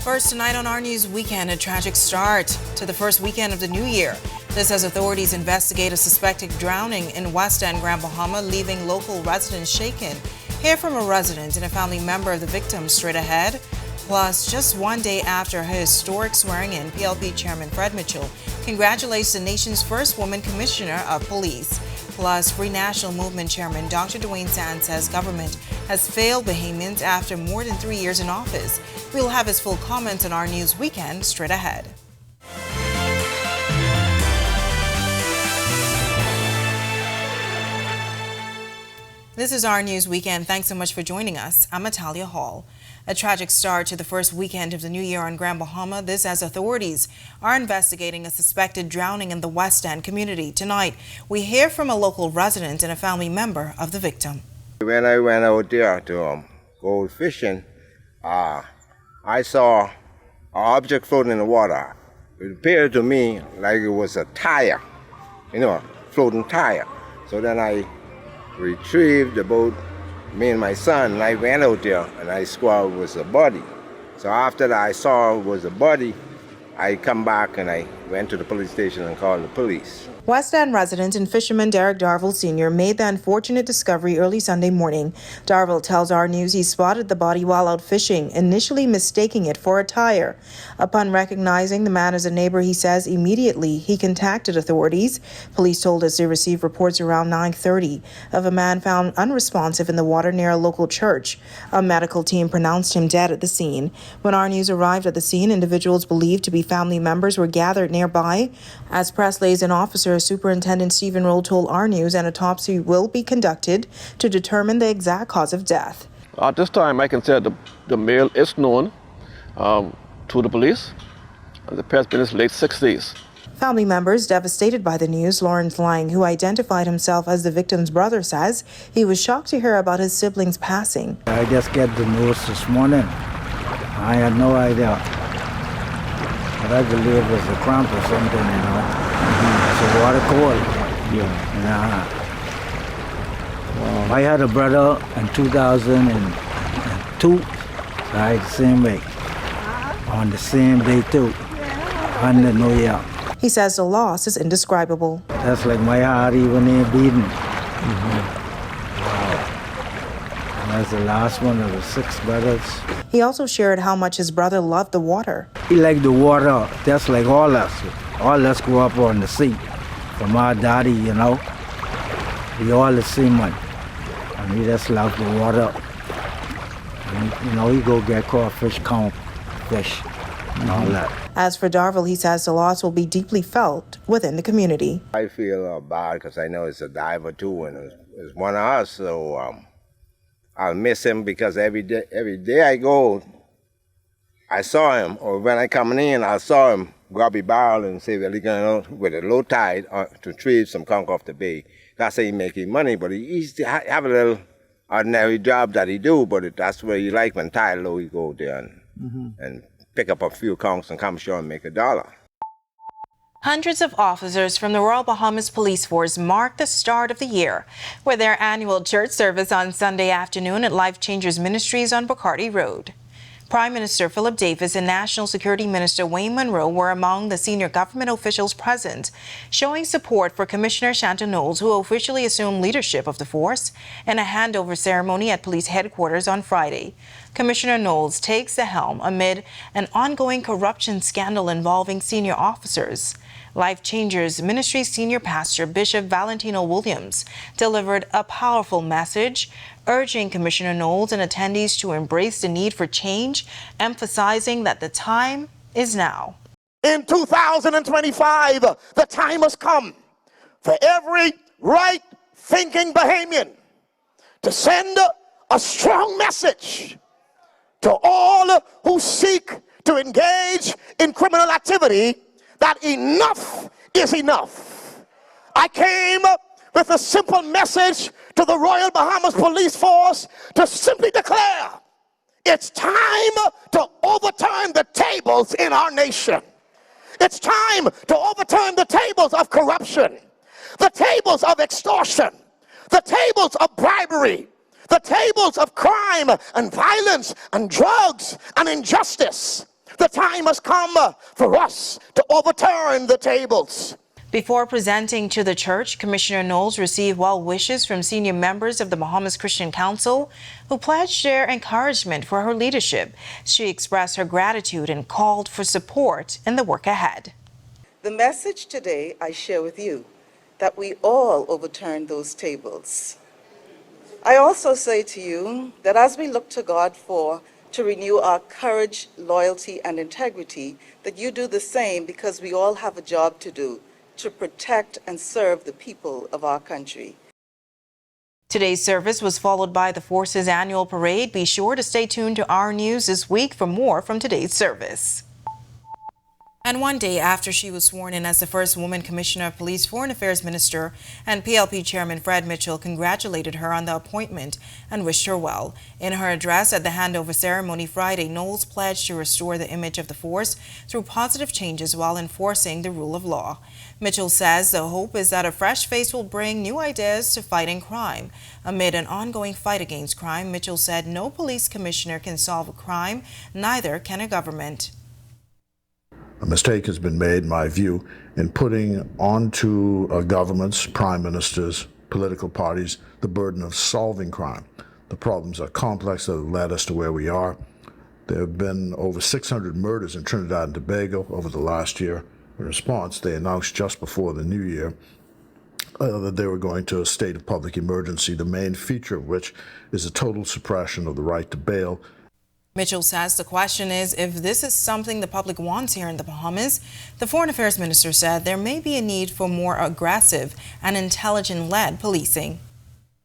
First tonight on Our News Weekend, a tragic start to the first weekend of the new year. This as authorities investigate a suspected drowning in West End, Grand Bahama, leaving local residents shaken. Hear from a resident and a family member of the victim straight ahead. Plus, just one day after her historic swearing-in, PLP Chairman Fred Mitchell congratulates the nation's first woman commissioner of police. Plus, Free National Movement Chairman Dr. Dwayne Sand says government has failed Bahamians after more than 3 years in office. We'll have his full comments on Our News Weekend straight ahead. This is Our News Weekend. Thanks so much for joining us. I'm Natalia Hall. A tragic start to the first weekend of the new year on Grand Bahama. This as authorities are investigating a suspected drowning in the West End community. Tonight, we hear from a local resident and a family member of the victim. When I went out there to go fishing, I saw an object floating in the water. It appeared to me like it was a tire, a floating tire. So then I retrieved the boat, me and my son, and I went out there and I saw it was a body. So after I saw it was a body, I come back and I went to the police station and called the police. West End resident and fisherman Derek Darville Sr. made the unfortunate discovery early Sunday morning. Darville tells Our News he spotted the body while out fishing, initially mistaking it for a tire. Upon recognizing the man as a neighbor, he says immediately he contacted authorities. Police told us they received reports around 9:30 of a man found unresponsive in the water near a local church. A medical team pronounced him dead at the scene. When Our News arrived at the scene, individuals believed to be family members were gathered nearby. As press liaison officer Superintendent Stephen Roll told Our News an autopsy will be conducted to determine the exact cause of death. At this time, I can say the male is known to the police. The person in his late 60s. Family members devastated by the news. Lawrence Lang, who identified himself as the victim's brother, says he was shocked to hear about his siblings passing. I just got the news this morning. I had no idea. But I believe it was a cramp or something, It's a water cold. I had a brother in 2002, right, the same way, on the same day too, on the New Year. He says the loss is indescribable. That's like my heart even ain't beating. That's the last one of the 6 brothers. He also shared how much his brother loved the water. He liked the water, just like all us. All us grew up on the sea. From our daddy, we all the seamen. And we just love the water. And, he go get crawfish, count fish, and all that. As for Darville, he says the loss will be deeply felt within the community. I feel bad because I know it's a diver too, and it's one of us, so I'll miss him because every day I go, I saw him, or when I coming in, I saw him grab a barrel and say, well, he's going with a low tide to retrieve some conch off the bay. That's how he making money, but he have a little ordinary job that he do, but that's where he like when tide low, he go there and pick up a few conchs and come ashore and make $1. Hundreds of officers from the Royal Bahamas Police Force marked the start of the year with their annual church service on Sunday afternoon at Life Changers Ministries on Bacardi Road. Prime Minister Philip Davis and National Security Minister Wayne Munro were among the senior government officials present, showing support for Commissioner Chantal Knowles, who officially assumed leadership of the force in a handover ceremony at police headquarters on Friday. Commissioner Knowles takes the helm amid an ongoing corruption scandal involving senior officers. Life Changers Ministry Senior Pastor Bishop Valentino Williams delivered a powerful message, urging Commissioner Knowles and attendees to embrace the need for change, emphasizing that the time is now. In 2025, the time has come for every right-thinking Bahamian to send a strong message to all who seek to engage in criminal activity that enough is enough. I came with a simple message to the Royal Bahamas Police Force to simply declare it's time to overturn the tables in our nation. It's time to overturn the tables of corruption, the tables of extortion, the tables of bribery, the tables of crime and violence and drugs and injustice. The time has come for us to overturn the tables. Before presenting to the church, Commissioner Knowles received well wishes from senior members of the Bahamas Christian Council, who pledged their encouragement for her leadership. She expressed her gratitude and called for support in the work ahead. The message today I share with you, that we all overturn those tables. I also say to you that as we look to God to renew our courage, loyalty, and integrity, that you do the same, because we all have a job to do to protect and serve the people of our country. Today's service was followed by the force's annual parade. Be sure to stay tuned to Our News this week for more from today's service. And one day after she was sworn in as the first woman Commissioner of Police, Foreign Affairs Minister and PLP Chairman Fred Mitchell congratulated her on the appointment and wished her well. In her address at the handover ceremony Friday, Knowles pledged to restore the image of the force through positive changes while enforcing the rule of law. Mitchell says the hope is that a fresh face will bring new ideas to fighting crime. Amid an ongoing fight against crime, Mitchell said no police commissioner can solve a crime, neither can a government. A mistake has been made, in my view, in putting onto governments, prime ministers, political parties, the burden of solving crime. The problems are complex that have led us to where we are. There have been over 600 murders in Trinidad and Tobago over the last year. In response, they announced just before the new year that they were going to a state of public emergency, the main feature of which is a total suppression of the right to bail. Mitchell says the question is if this is something the public wants here in the Bahamas. The Foreign Affairs Minister said there may be a need for more aggressive and intelligent-led policing.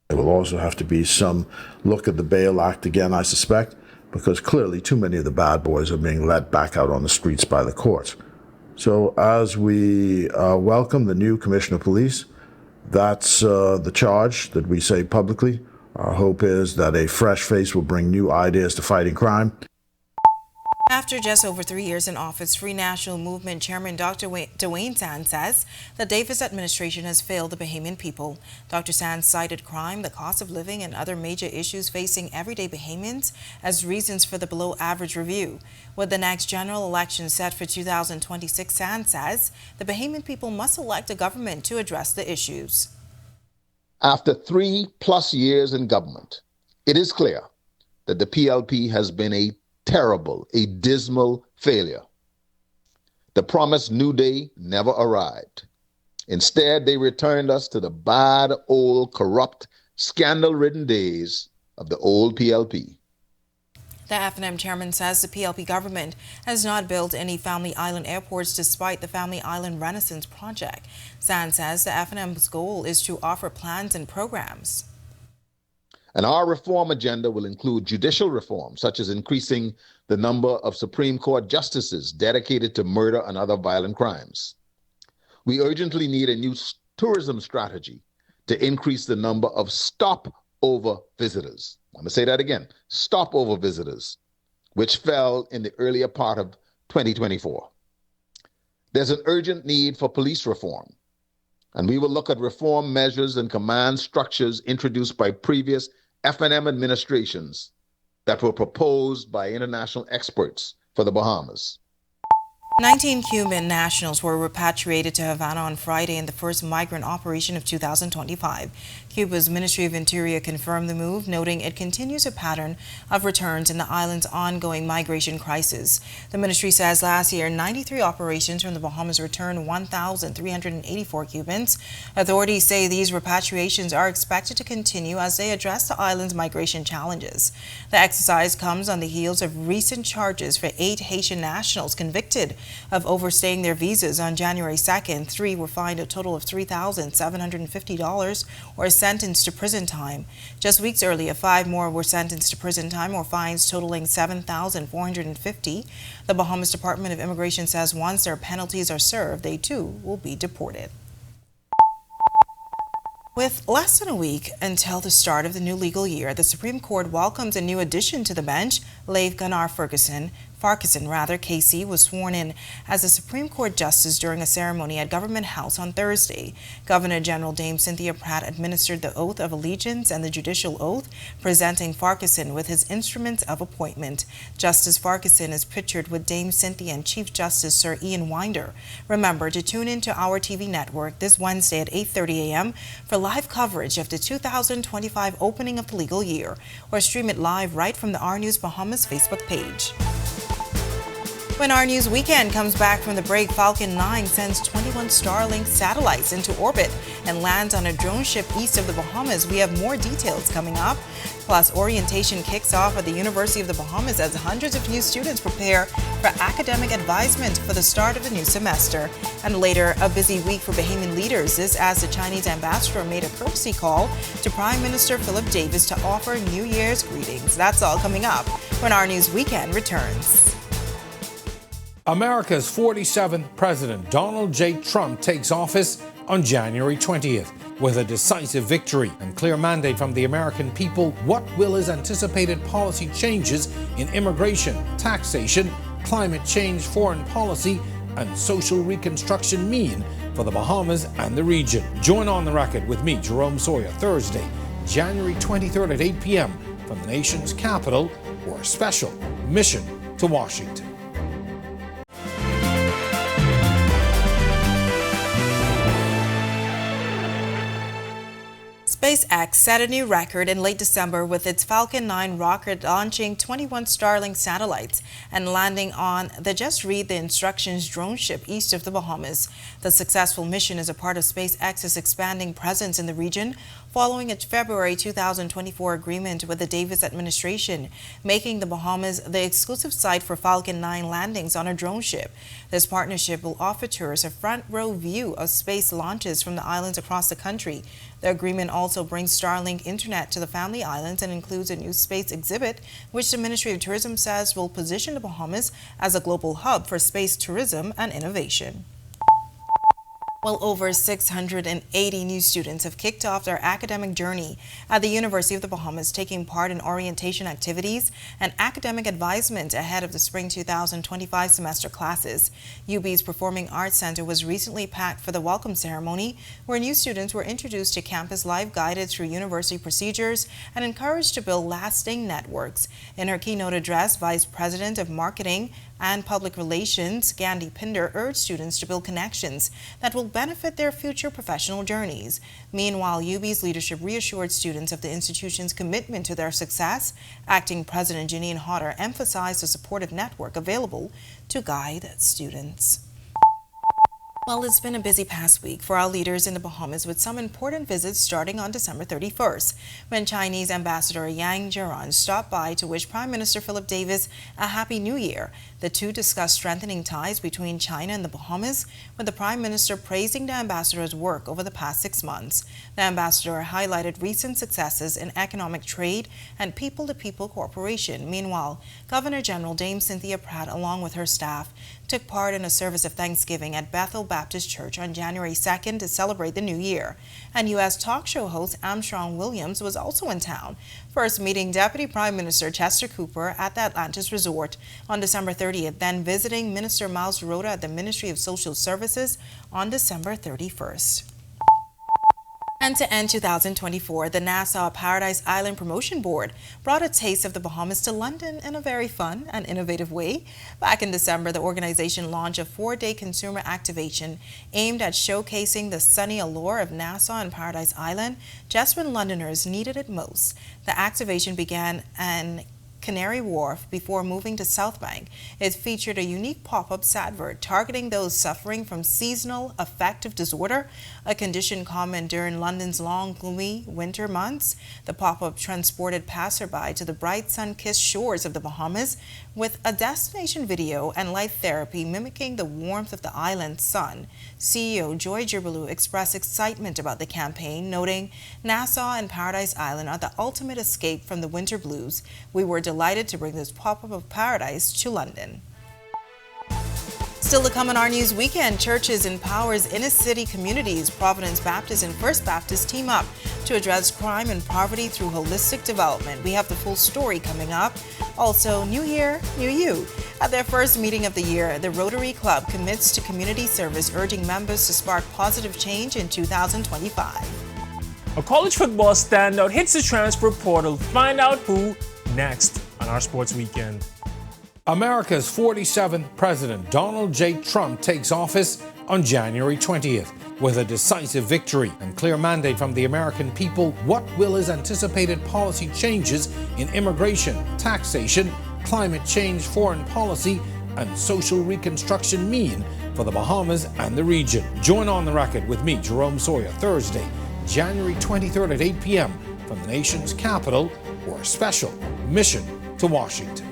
There will also have to be some look at the Bail Act again, I suspect, because clearly too many of the bad boys are being let back out on the streets by the courts. So as we welcome the new Commissioner of Police, that's the charge that we say publicly. Our hope is that a fresh face will bring new ideas to fighting crime. After just over 3 years in office, Free National Movement Chairman Dr. Dwayne Sands says the Davis administration has failed the Bahamian people. Dr. Sands cited crime, the cost of living, and other major issues facing everyday Bahamians as reasons for the below-average review. With the next general election set for 2026, Sands says the Bahamian people must elect a government to address the issues. After 3+ years in government, it is clear that the PLP has been a terrible, a dismal failure. The promised new day never arrived. Instead, they returned us to the bad, old, corrupt, scandal-ridden days of the old PLP. The F&M chairman says the PLP government has not built any Family Island airports despite the Family Island Renaissance project. Sands says the F&M's goal is to offer plans and programs. And our reform agenda will include judicial reform, such as increasing the number of Supreme Court justices dedicated to murder and other violent crimes. We urgently need a new tourism strategy to increase the number of stopover visitors. I'm going to say that again, stopover visitors, which fell in the earlier part of 2024. There's an urgent need for police reform, and we will look at reform measures and command structures introduced by previous F&M administrations that were proposed by international experts for the Bahamas. 19 Cuban nationals were repatriated to Havana on Friday in the first migrant operation of 2025. Cuba's Ministry of Interior confirmed the move, noting it continues a pattern of returns in the island's ongoing migration crisis. The ministry says last year, 93 operations from the Bahamas returned 1,384 Cubans. Authorities say these repatriations are expected to continue as they address the island's migration challenges. The exercise comes on the heels of recent charges for 8 Haitian nationals convicted of overstaying their visas on January 2nd. 3 were fined a total of $3,750 or sentenced to prison time. Just weeks earlier, 5 more were sentenced to prison time or fines totaling $7,450. The Bahamas Department of Immigration says once their penalties are served, they too will be deported. With less than a week until the start of the new legal year, the Supreme Court welcomes a new addition to the bench, Leif Gunnar Ferguson, Casey, was sworn in as a Supreme Court justice during a ceremony at Government House on Thursday. Governor General Dame Cynthia Pratt administered the oath of allegiance and the judicial oath, presenting Farquharson with his instruments of appointment. Justice Farquharson is pictured with Dame Cynthia and Chief Justice Sir Ian Winder. Remember to tune in to our TV network this Wednesday at 8:30 a.m. for live coverage of the 2025 opening of the legal year, or stream it live right from the Our News Bahamas Facebook page. When Our News Weekend comes back from the break, Falcon 9 sends 21 Starlink satellites into orbit and lands on a drone ship east of the Bahamas. We have more details coming up. Plus, orientation kicks off at the University of the Bahamas as hundreds of new students prepare for academic advisement for the start of the new semester. And later, a busy week for Bahamian leaders. This as the Chinese ambassador made a courtesy call to Prime Minister Philip Davis to offer New Year's greetings. That's all coming up when Our News Weekend returns. America's 47th President Donald J. Trump takes office on January 20th. With a decisive victory and clear mandate from the American people, what will his anticipated policy changes in immigration, taxation, climate change, foreign policy, and social reconstruction mean for the Bahamas and the region? Join On the Record with me, Jerome Sawyer, Thursday, January 23rd at 8 p.m. from the nation's capital, or a special Mission to Washington. SpaceX set a new record in late December with its Falcon 9 rocket launching 21 Starlink satellites and landing on the Just Read the Instructions drone ship east of the Bahamas. The successful mission is a part of SpaceX's expanding presence in the region following its February 2024 agreement with the Davis administration, making the Bahamas the exclusive site for Falcon 9 landings on a drone ship. This partnership will offer tourists a front-row view of space launches from the islands across the country. The agreement also brings Starlink internet to the Family Islands and includes a new space exhibit, which the Ministry of Tourism says will position the Bahamas as a global hub for space tourism and innovation. Well, over 680 new students have kicked off their academic journey at the University of the Bahamas, taking part in orientation activities and academic advisement ahead of the spring 2025 semester classes. UB's Performing Arts Center was recently packed for the welcome ceremony, where new students were introduced to campus life, guided through university procedures, and encouraged to build lasting networks. In her keynote address, Vice President of Marketing and Public Relations, Gandhi Pinder, urged students to build connections that will benefit their future professional journeys. Meanwhile, UB's leadership reassured students of the institution's commitment to their success. Acting President Janine Hodder emphasized the supportive network available to guide students. Well, it's been a busy past week for our leaders in the Bahamas, with some important visits starting on December 31st, when Chinese Ambassador Yang Jiran stopped by to wish Prime Minister Philip Davis a Happy New Year. The two discussed strengthening ties between China and the Bahamas, with the Prime Minister praising the ambassador's work over the past 6 months. The ambassador highlighted recent successes in economic trade and people-to-people cooperation. Meanwhile, Governor General Dame Cynthia Pratt, along with her staff, took part in a service of Thanksgiving at Bethel Baptist Church on January 2nd to celebrate the new year. And U.S. talk show host Armstrong Williams was also in town, first meeting Deputy Prime Minister Chester Cooper at the Atlantis Resort on December 30th, then visiting Minister Miles Rhoda at the Ministry of Social Services on December 31st. And to end 2024, the Nassau Paradise Island Promotion Board brought a taste of the Bahamas to London in a very fun and innovative way. Back in December, the organization launched a 4-day consumer activation aimed at showcasing the sunny allure of Nassau and Paradise Island just when Londoners needed it most. The activation began in Canary Wharf before moving to South Bank. It featured a unique pop-up advert targeting those suffering from seasonal affective disorder, a condition common during London's long, gloomy winter months. The pop-up transported passerby to the bright sun-kissed shores of the Bahamas with a destination video and light therapy mimicking the warmth of the island's sun. CEO Joy Jirbelu expressed excitement about the campaign, noting, "Nassau and Paradise Island are the ultimate escape from the winter blues. We were delighted to bring this pop-up of paradise to London." Still to come on Our News Weekend, churches empowers inner city communities. Providence Baptist and First Baptist team up to address crime and poverty through holistic development. We have the full story coming up. Also, New Year, New You. At their first meeting of the year, the Rotary Club commits to community service, urging members to spark positive change in 2025. A college football standout hits the transfer portal. Find out who next on Our Sports Weekend. America's 47th President Donald J. Trump takes office on January 20th. With a decisive victory and clear mandate from the American people, what will his anticipated policy changes in immigration, taxation, climate change, foreign policy, and social reconstruction mean for the Bahamas and the region? Join On the Record with me, Jerome Sawyer, Thursday, January 23rd at 8 p.m. from the nation's capital or a special mission to Washington.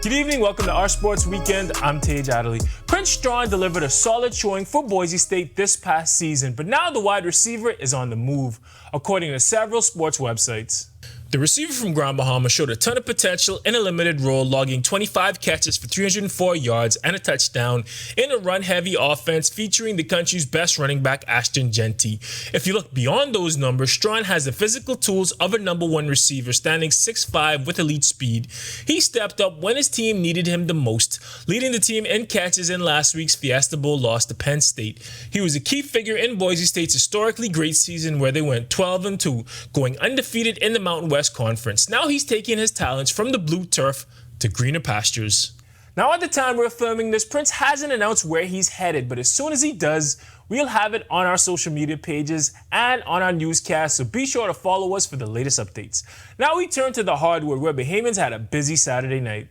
Good evening, welcome to Our Sports Weekend. I'm Tage Adderley. Prince Strachan delivered a solid showing for Boise State this past season, but now the wide receiver is on the move, according to several sports websites. The receiver from Grand Bahamas showed a ton of potential in a limited role, logging 25 catches for 304 yards and a touchdown in a run-heavy offense featuring the country's best running back, Ashton Genty. If you look beyond those numbers, Strachan has the physical tools of a number one receiver, standing 6'5" with elite speed. He stepped up when his team needed him the most, leading the team in catches in last week's Fiesta Bowl loss to Penn State. He was a key figure in Boise State's historically great season where they went 12-2, going undefeated in the Mountain West Conference. Now he's taking his talents from the blue turf to greener pastures. Now at the time we're filming this, Prince hasn't announced where he's headed, but as soon as he does, we'll have it on our social media pages and on our newscast, so be sure to follow us for the latest updates. Now we turn to the hardwood, where Bahamians had a busy Saturday night.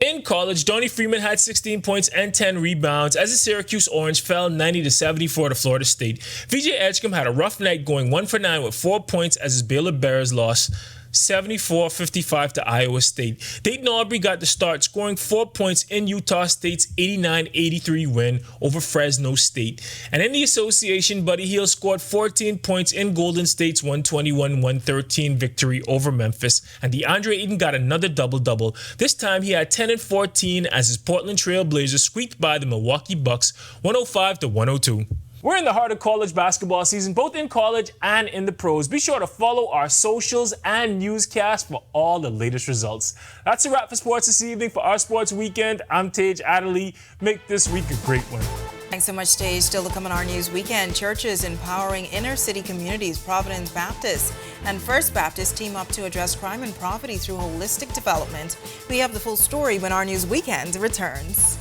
In college, Donnie Freeman had 16 points and 10 rebounds as the Syracuse Orange fell 90-74 to Florida State. VJ Edgecombe had a rough night, going 1 for 9 with 4 points as his Baylor Bears lost 74-55 to Iowa State. Dayton Aubrey got the start, scoring 4 points in Utah State's 89-83 win over Fresno State. And in the association, Buddy Hield scored 14 points in Golden State's 121-113 victory over Memphis. And DeAndre Ayton got another double-double. This time he had 10 and 14 as his Portland Trail Blazers squeaked by the Milwaukee Bucks 105-102. We're in the heart of college basketball season, both in college and in the pros. Be sure to follow our socials and newscasts for all the latest results. That's a wrap for sports this evening. For Our Sports Weekend, I'm Tage Adderley. Make this week a great one. Thanks so much, Tage. Still to come on Our News Weekend, churches empowering inner city communities. Providence Baptist and First Baptist team up to address crime and poverty through holistic development. We have the full story when Our News Weekend returns.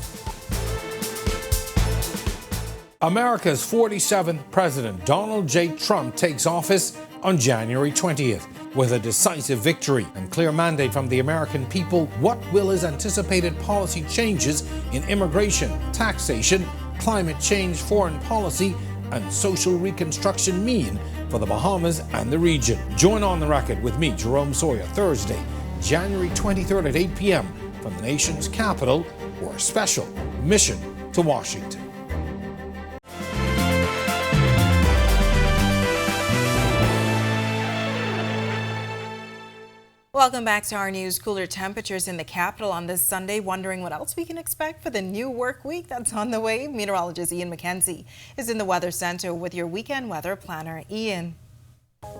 America's 47th President Donald J. Trump takes office on January 20th. With a decisive victory and clear mandate from the American people, what will his anticipated policy changes in immigration, taxation, climate change, foreign policy, and social reconstruction mean for the Bahamas and the region? Join On the Record with me, Jerome Sawyer, Thursday, January 23rd at 8 p.m. from the nation's capital or a special mission to Washington. Welcome back to Our News. Cooler temperatures in the capital on this Sunday. Wondering what else we can expect for the new work week that's on the way? Meteorologist Ian McKenzie is in the Weather Center with your weekend weather planner. Ian.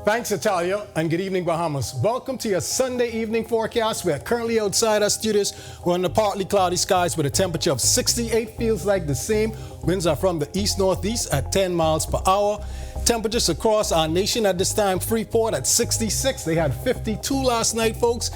Thanks, Natalia, and good evening, Bahamas. Welcome to your Sunday evening forecast. We're currently outside our studios. We're under partly cloudy skies with a temperature of 68. Feels like the same. Winds are from the east-northeast at 10 miles per hour. Temperatures across our nation at this time: Freeport at 66. They had 52 last night, folks.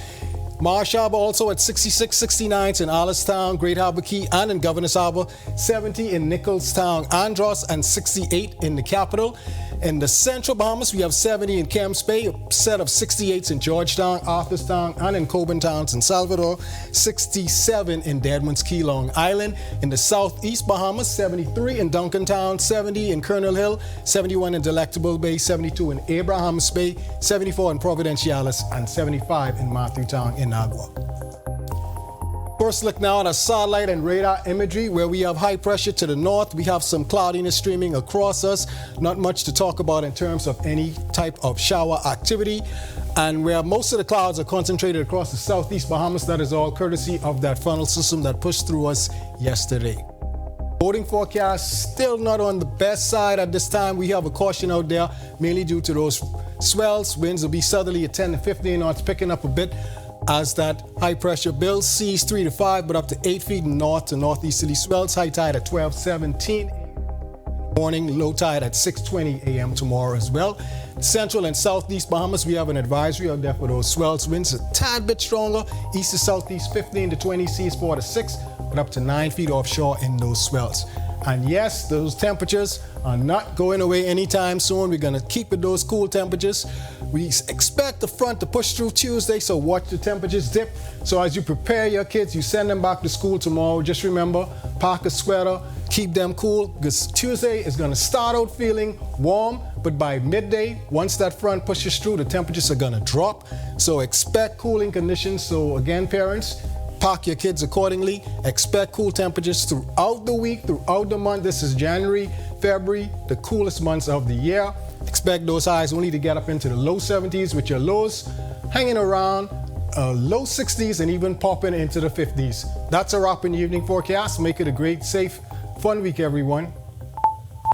Marsh Harbor also at 66, 69 in Allenstown, Great Harbor Key, and in Governor's Harbor, 70 in Nicholstown, Andros, and 68 in the capital. In the central Bahamas, we have 70 in Camps Bay, a set of 68s in Georgetown, Arthurstown, and in Coburn Towns in Salvador, 67 in Deadman's Key, Long Island. In the southeast Bahamas, 73 in Duncantown, 70 in Colonel Hill, 71 in Delectable Bay, 72 in Abrahams Bay, 74 in Providenciales, and 75 in Matthewtown in Agua. First look now at our satellite and radar imagery where we have high pressure to the north. We have some cloudiness streaming across us. Not much to talk about in terms of any type of shower activity. And where most of the clouds are concentrated across the southeast Bahamas, that is all courtesy of that frontal system that pushed through us yesterday. Boating forecast still not on the best side at this time. We have a caution out there, mainly due to those swells. Winds will be southerly at 10 to 15 knots, picking up a bit as that high pressure builds. Seas 3 to 5, but up to 8 feet in north to northeasterly swells. High tide at 12:17 morning, low tide at 6:20 a.m. tomorrow as well. Central and southeast Bahamas, we have an advisory out there for those swells. Winds a tad bit stronger. East to southeast 15 to 20, seas 4 to 6, but up to 9 feet offshore in those swells. And yes, those temperatures are not going away anytime soon. We're going to keep at those cool temperatures. We expect the front to push through Tuesday, so watch the temperatures dip. So as you prepare your kids, you send them back to school tomorrow, just remember, pack a sweater, keep them cool, because Tuesday is going to start out feeling warm, but by midday, once that front pushes through, the temperatures are going to drop. So expect cooling conditions. So again, parents, pack your kids accordingly. Expect cool temperatures throughout the week, throughout the month. This is January, February, the coolest months of the year. Expect those highs only to get up into the low 70s with your lows hanging around low 60s and even popping into the 50s. That's a wrap in the evening forecast. Make it a great, safe, fun week, everyone.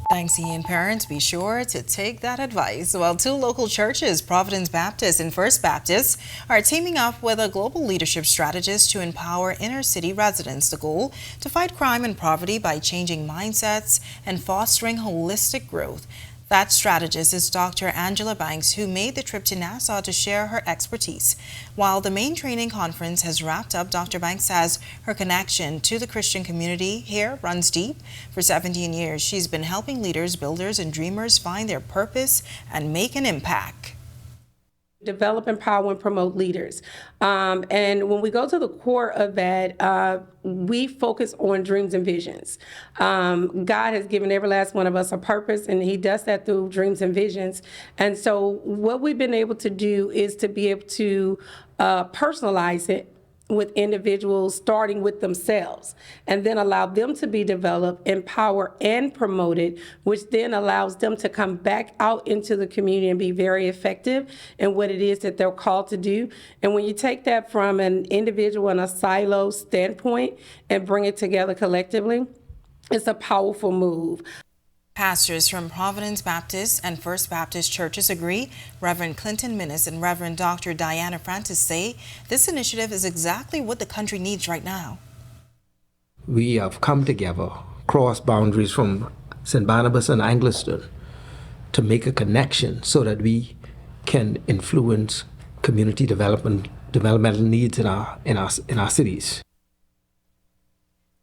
Thanks, Ian. Parents, be sure to take that advice. Well, two local churches, Providence Baptist and First Baptist, are teaming up with a global leadership strategist to empower inner city residents. The goal, to fight crime and poverty by changing mindsets and fostering holistic growth. That strategist is Dr. Angela Banks, who made the trip to Nassau to share her expertise. While the main training conference has wrapped up, Dr. Banks says her connection to the Christian community here runs deep. For 17 years, she's been helping leaders, builders, and dreamers find their purpose and make an impact. Develop, empower, and promote leaders. And when we go to the core of that, we focus on dreams and visions. God has given every last one of us a purpose, and he does that through dreams and visions. And so what we've been able to do is to be able to personalize it with individuals starting with themselves, and then allow them to be developed, empowered, and promoted, which then allows them to come back out into the community and be very effective in what it is that they're called to do. And when you take that from an individual and a silo standpoint and bring it together collectively, it's a powerful move. Pastors from Providence Baptist and First Baptist churches agree. Reverend Clinton Minnis and Reverend Dr. Diana Francis say this initiative is exactly what the country needs right now. We have come together, cross boundaries from St. Barnabas and Angliston, to make a connection so that we can influence community developmental needs in our cities.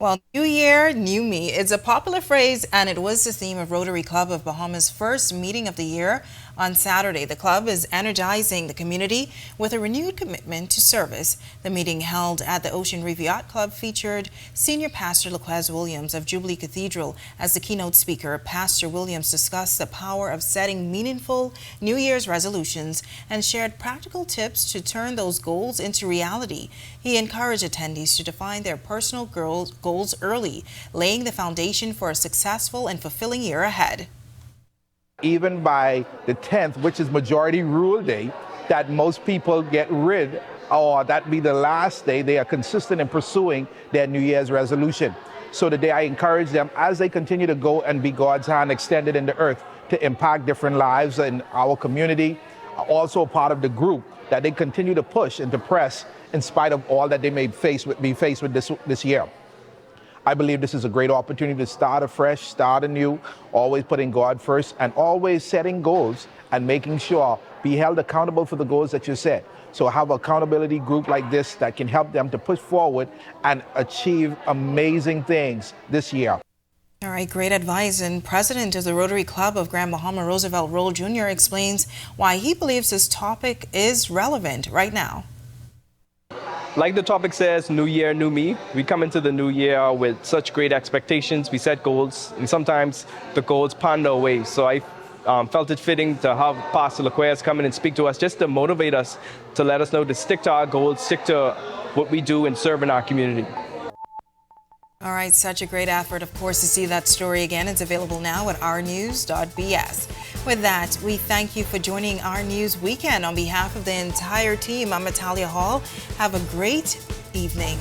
Well, New Year, New Me. It's a popular phrase, and it was the theme of Rotary Club of Bahamas' first meeting of the year. On Saturday, the club is energizing the community with a renewed commitment to service. The meeting held at the Ocean Reef Yacht Club featured Senior Pastor Laquez Williams of Jubilee Cathedral as the keynote speaker. Pastor Williams discussed the power of setting meaningful New Year's resolutions and shared practical tips to turn those goals into reality. He encouraged attendees to define their personal goals early, laying the foundation for a successful and fulfilling year ahead. Even by the 10th, which is majority rule day, that most people get rid, or that be the last day, they are consistent in pursuing their New Year's resolution. So today I encourage them, as they continue to go and be God's hand extended in the earth to impact different lives in our community, also part of the group, that they continue to push and to press in spite of all that they may be faced with this year. I believe this is a great opportunity to start afresh, start anew, always putting God first, and always setting goals and making sure be held accountable for the goals that you set. So have an accountability group like this that can help them to push forward and achieve amazing things this year. All right, great advice. And President of the Rotary Club of Grand Bahama, Roosevelt Roll Jr., explains why he believes this topic is relevant right now. Like the topic says, New Year, New Me. We come into the new year with such great expectations. We set goals, and sometimes the goals pander away. So I felt it fitting to have Pastor Laquez come in and speak to us just to motivate us, to let us know to stick to our goals, stick to what we do and serving our community. All right, such a great effort, of course, to see that story again. It's available now at ournews.bs. With that, we thank you for joining our News Weekend. On behalf of the entire team, I'm Natalia Hall. Have a great evening.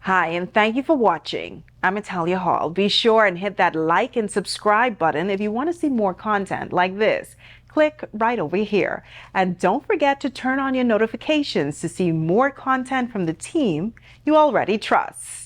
Hi, and thank you for watching. I'm Natalia Hall. Be sure and hit that like and subscribe button if you want to see more content like this. Click right over here. And don't forget to turn on your notifications to see more content from the team you already trust.